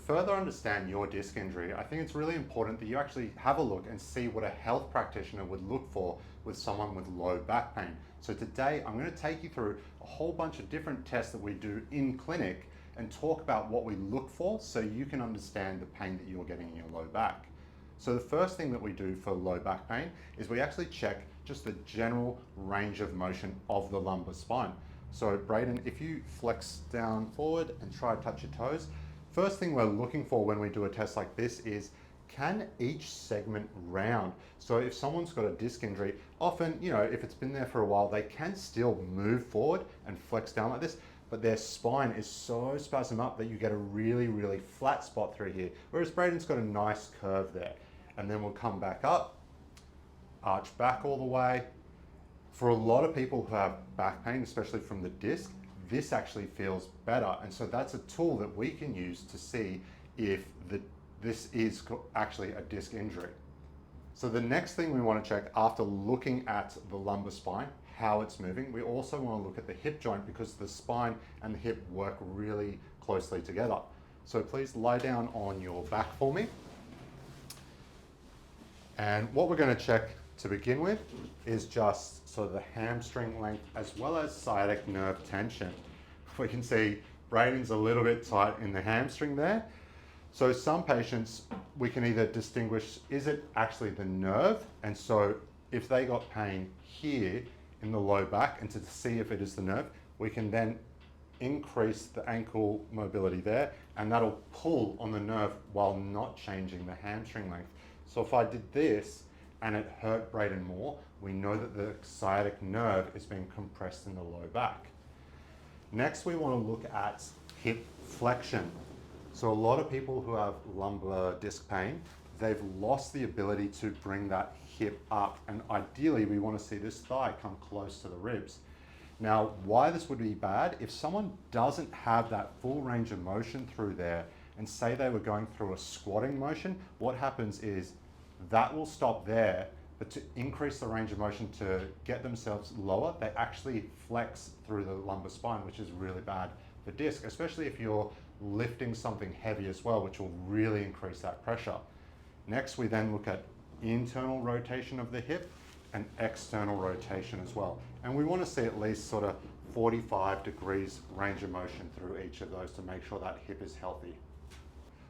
further understand your disc injury, I think it's really important that you actually have a look and see what a health practitioner would look for with someone with low back pain. So today I'm going to take you through a whole bunch of different tests that we do in clinic and talk about what we look for so you can understand the pain that you're getting in your low back. So the first thing that we do for low back pain is we actually check just the general range of motion of the lumbar spine. So Braden, if you flex down forward and try to touch your toes, first thing we're looking for when we do a test like this is, can each segment round? So if someone's got a disc injury, often, if it's been there for a while, they can still move forward and flex down like this, but their spine is so spasmed up that you get a really, really flat spot through here. Whereas Braden's got a nice curve there. And then we'll come back up, arch back all the way. For a lot of people who have back pain, especially from the disc, this actually feels better. And so that's a tool that we can use to see if this is actually a disc injury. So the next thing we want to check after looking at the lumbar spine, how it's moving, we also want to look at the hip joint because the spine and the hip work really closely together. So please lie down on your back for me. And what we're going to check to begin with is just sort of the hamstring length as well as sciatic nerve tension. We can see Braden's a little bit tight in the hamstring there. So some patients, we can either distinguish, is it actually the nerve? And so if they got pain here in the low back, and to see if it is the nerve, we can then increase the ankle mobility there, and that'll pull on the nerve while not changing the hamstring length. So if I did this and it hurt Braden more, we know that the sciatic nerve is being compressed in the low back. Next, we want to look at hip flexion. So a lot of people who have lumbar disc pain, they've lost the ability to bring that hip up. And ideally, we want to see this thigh come close to the ribs. Now, why this would be bad, if someone doesn't have that full range of motion through there, and say they were going through a squatting motion, what happens is that will stop there, but to increase the range of motion to get themselves lower, they actually flex through the lumbar spine, which is really bad for disc, especially if you're lifting something heavy as well, which will really increase that pressure. Next, we then look at internal rotation of the hip and external rotation as well. And we want to see at least sort of 45 degrees range of motion through each of those to make sure that hip is healthy.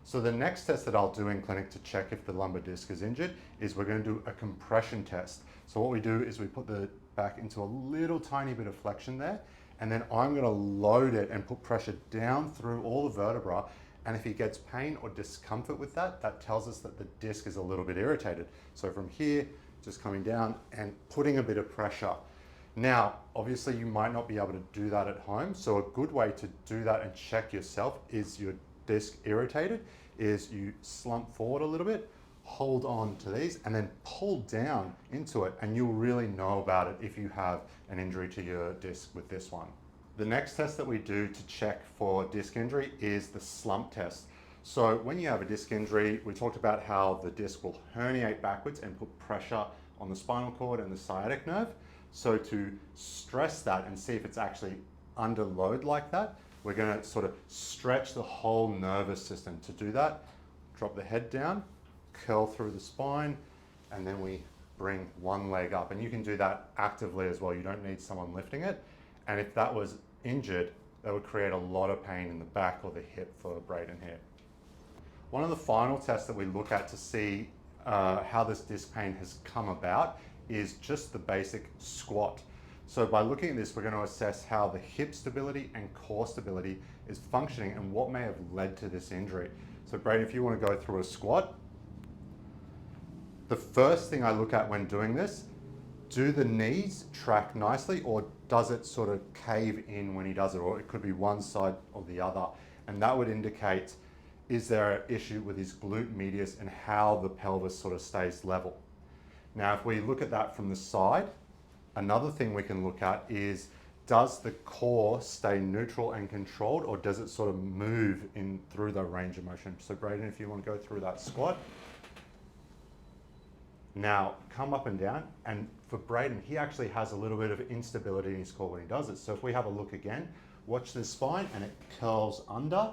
So the next test that I'll do in clinic to check if the lumbar disc is injured is we're going to do a compression test. So what we do is we put the back into a little tiny bit of flexion there, and then I'm going to load it and put pressure down through all the vertebra. And if he gets pain or discomfort with that, that tells us that the disc is a little bit irritated. So from here, just coming down and putting a bit of pressure. Now, obviously you might not be able to do that at home. So a good way to do that and check yourself is your disc irritated, is you slump forward a little bit, hold on to these, and then pull down into it, and you'll really know about it if you have an injury to your disc with this one. The next test that we do to check for disc injury is the slump test. So when you have a disc injury, we talked about how the disc will herniate backwards and put pressure on the spinal cord and the sciatic nerve. So to stress that and see if it's actually under load like that, we're going to sort of stretch the whole nervous system. To do that, drop the head down, curl through the spine, and then we bring one leg up. And you can do that actively as well. You don't need someone lifting it. And if that was injured, that would create a lot of pain in the back or the hip for Braden here. One of the final tests that we look at to see how this disc pain has come about is just the basic squat. So by looking at this, we're going to assess how the hip stability and core stability is functioning and what may have led to this injury. So Braden, if you want to go through a squat, the first thing I look at when doing this, do the knees track nicely, or does it sort of cave in when he does it? Or it could be one side or the other. And that would indicate, is there an issue with his glute medius and how the pelvis sort of stays level? Now, if we look at that from the side, another thing we can look at is, does the core stay neutral and controlled, or does it sort of move in through the range of motion? So Braden, if you want to go through that squat. Now, come up and down, and for Braden, he actually has a little bit of instability in his core when he does it. So if we have a look again, watch the spine, and it curls under,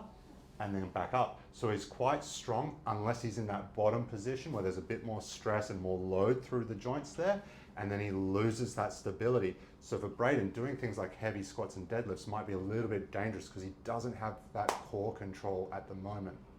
and then back up. So he's quite strong unless he's in that bottom position where there's a bit more stress and more load through the joints there, and then he loses that stability. So for Braden, doing things like heavy squats and deadlifts might be a little bit dangerous because he doesn't have that core control at the moment.